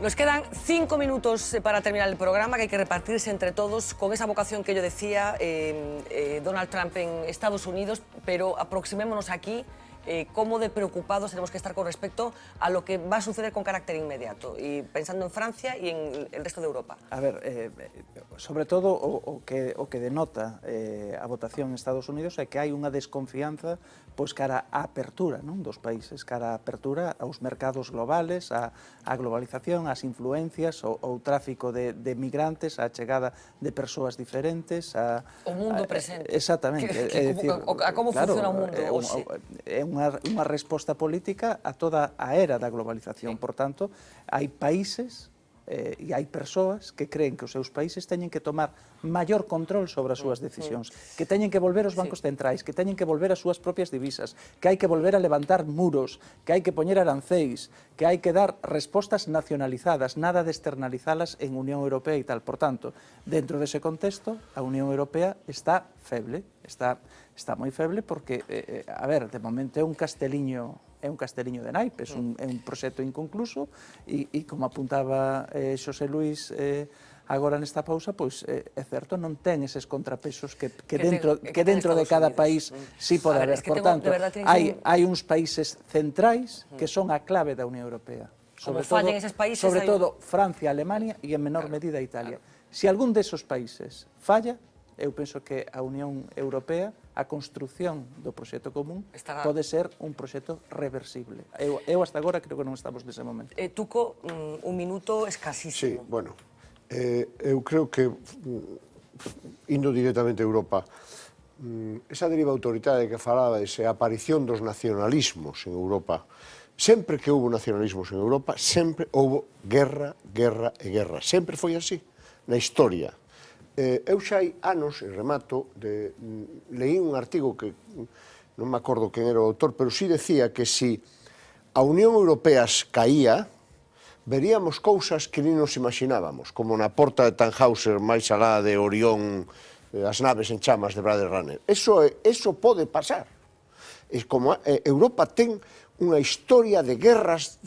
Nos quedan 5 minutos para terminar el programa, que hay que repartirse entre todos con esa vocación que yo decía, Donald Trump en Estados Unidos, pero aproximémonos aquí. Cómo de preocupados tenemos que estar con respecto a lo que va a suceder con carácter inmediato, y pensando en Francia y en el resto de Europa. A ver, sobre todo o que denota a votación en Estados Unidos é que hai unha desconfianza pois cara á apertura, non, dos países, cara á apertura aos mercados globales, á globalización, ás influencias, ao tráfico de migrantes, á chegada de persoas diferentes, o mundo presente. Exactamente. A como funciona o mundo hoxe. É unha resposta política a toda a era da globalización. Por tanto, hai países e hai persoas que creen que os seus países teñen que tomar maior control sobre as súas decisións, que teñen que volver aos bancos centrais, que teñen que volver as súas propias divisas, que hai que volver a levantar muros, que hai que poñer aranceis, que hai que dar respostas nacionalizadas, nada de externalizalas en Unión Europea e tal. Por tanto, dentro dese contexto, a Unión Europea está feble, está moi feble porque, a ver, de momento é un casteliño de naipes, é un proxecto inconcluso e como apuntaba Xosé Luís agora nesta pausa, pois é certo, non ten eses contrapesos que dentro de cada país sí pode haber. Por tanto, hai uns países centrais que son a clave da Unión Europea. Como fallen eses países... Sobre todo Francia, Alemania e en menor medida Italia. Se algún desos países falla, eu penso que a Unión Europea, a construción do proxecto común, pode ser un proxecto reversible. Eu hasta agora creo que non estamos nese momento. Tuco, un minuto escasísimo. Sí, bueno, eu creo que, indo directamente a Europa, esa deriva autoritaria que falaba, esa aparición dos nacionalismos en Europa, sempre que houve nacionalismos en Europa, sempre houve guerra, guerra e guerra. Sempre foi así, na historia. Eu xa hai anos, e remato, leí un artigo que non me acordo quen era o autor, pero sí decía que si a Unión Europea caía, veríamos cousas que ni nos imaginábamos, como na porta de Tannhauser máis alá de Orión, as naves en chamas de Blade Runner. Eso pode pasar. Europa ten unha historia de guerras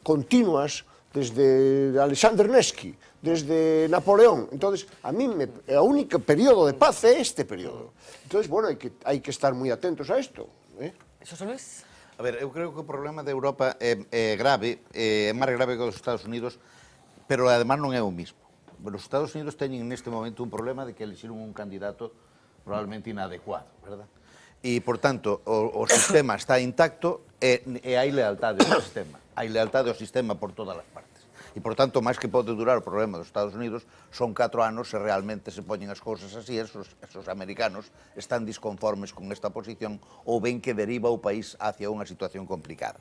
continuas desde Alexander Nevsky, desde Napoleón. Entonces, a mí, o único período de paz é este período. Entonces, bueno, hai que estar moi atentos a isto. Xosé Luís? A ver, eu creo que o problema de Europa é grave, é máis grave que o dos Estados Unidos, pero además non é o mismo. Os Estados Unidos teñen neste momento un problema de que elixiron un candidato probablemente inadecuado, verdad? E, por tanto, o sistema está intacto e hai lealtade ao sistema. Hai lealtade ao sistema por todas as partes. E, por tanto, máis que pode durar o problema dos Estados Unidos, son 4 anos se realmente se poñen as cousas así, esos americanos están disconformes con esta posición ou ven que deriva o país hacia unha situación complicada.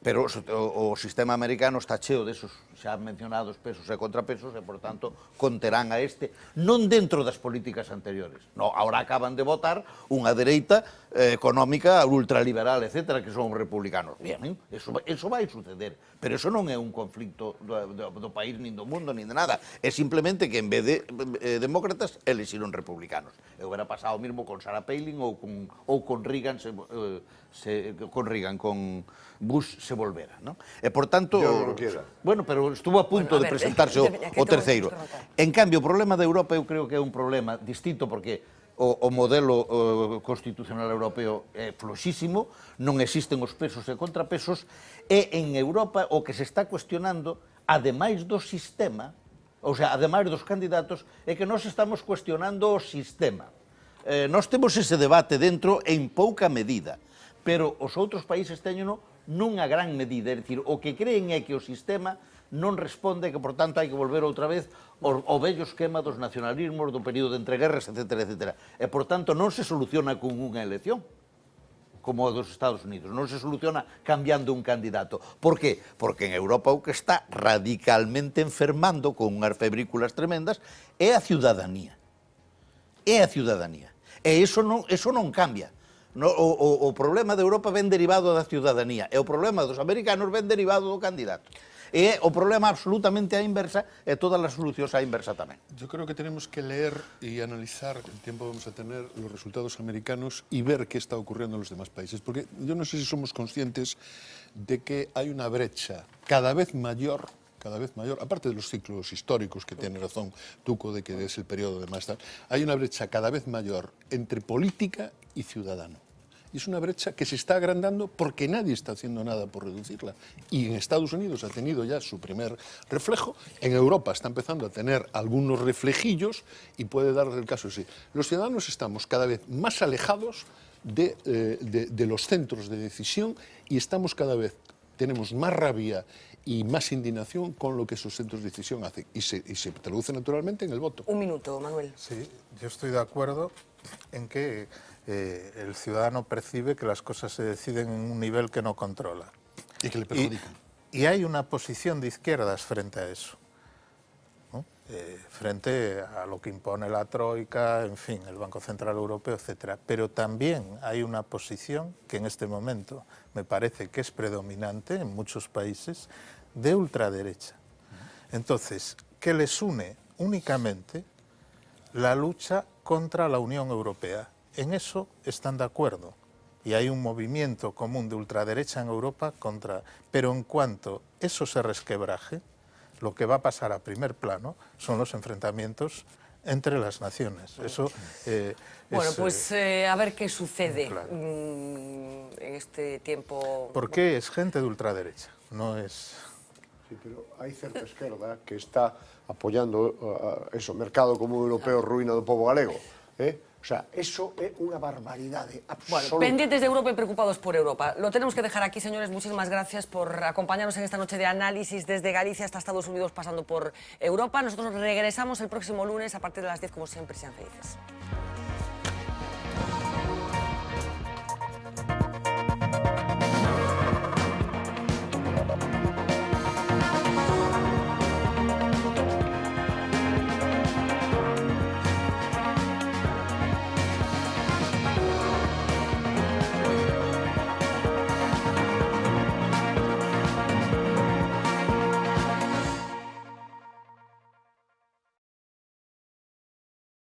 Pero o sistema americano está cheo desos xa mencionados pesos e contrapesos e, por tanto, conterán a este, non dentro das políticas anteriores. No, ahora acaban de votar unha dereita económica, ultraliberal, etcétera, que son republicanos. Bien, eso vai suceder, pero eso non é un conflicto do país, nin do mundo, nin de nada. É simplemente que en vez de demócratas, elixiron republicanos. E hubiera pasado o mismo con Sarah Palin ou con Reagan, con Bush se volvera, ¿no? E, por tanto... Yo non quero. Bueno, pero estuvo a punto de presentarse o terceiro. En cambio, o problema de Europa eu creo que é un problema distinto porque o modelo constitucional europeo é floxísimo, non existen os pesos e contrapesos, e en Europa o que se está cuestionando, ademais do sistema, ou sea, ademais dos candidatos, é que nós estamos cuestionando o sistema. Nós temos ese debate dentro en pouca medida, pero os outros países teñeno nunha gran medida, é dicir, o que creen é que o sistema non responde, que, por tanto, hai que volver outra vez ao vello esquema dos nacionalismos, do período de entreguerras, etcétera, etcétera. E, por tanto, non se soluciona con unha elección, como a dos Estados Unidos, non se soluciona cambiando un candidato. Por qué? Porque en Europa o que está radicalmente enfermando con unhas febrículas tremendas é a ciudadanía. É a ciudadanía. E iso non cambia. O problema de Europa ven derivado da ciudadanía e o problema dos americanos ven derivado do candidato. E o problema absolutamente á inversa e todas as solucións á inversa tamén. Yo creo que tenemos que leer y analizar, el tiempo vamos a tener, los resultados americanos y ver qué está ocurriendo en los demás países. Porque yo no sé si somos conscientes de que hay una brecha cada vez mayor cada vez mayor, aparte de los ciclos históricos que tiene razón Tuco de que es el periodo de más tal, hay una brecha cada vez mayor entre política y ciudadano. Y es una brecha que se está agrandando porque nadie está haciendo nada por reducirla. Y en Estados Unidos ha tenido ya su primer reflejo, en Europa está empezando a tener algunos reflejillos y puede darse el caso así. Los ciudadanos estamos cada vez más alejados de los centros de decisión y estamos tenemos más rabia y más indignación con lo que esos centros de decisión hacen. Y se traduce naturalmente en el voto. Un minuto, Manuel. Sí, yo estoy de acuerdo en que el ciudadano percibe que las cosas se deciden en un nivel que no controla. Y que le perjudican. Y hay una posición de izquierdas frente a eso, ¿no? Frente a lo que impone la Troika, en fin, el Banco Central Europeo, etc. Pero también hay una posición que en este momento me parece que es predominante en muchos países de ultraderecha. Entonces, ¿qué les une? Únicamente la lucha contra la Unión Europea. En eso están de acuerdo. Y hay un movimiento común de ultraderecha en Europa pero en cuanto eso se resquebraje, lo que va a pasar a primer plano son los enfrentamientos entre las naciones. Eso bueno, pues a ver qué sucede claro. En este tiempo. ¿Por qué es gente de ultraderecha? No es... Sí, pero hay cierta izquierda que está apoyando eso, mercado común europeo, ruína do povo galego. O sea, eso é unha barbaridade absoluta. Bueno, pendientes de Europa y preocupados por Europa. Lo tenemos que dejar aquí, señores. Muchísimas gracias por acompañarnos en esta noche de análisis desde Galicia hasta Estados Unidos, pasando por Europa. Nosotros regresamos el próximo lunes a partir de las 10, como siempre. Sean felices.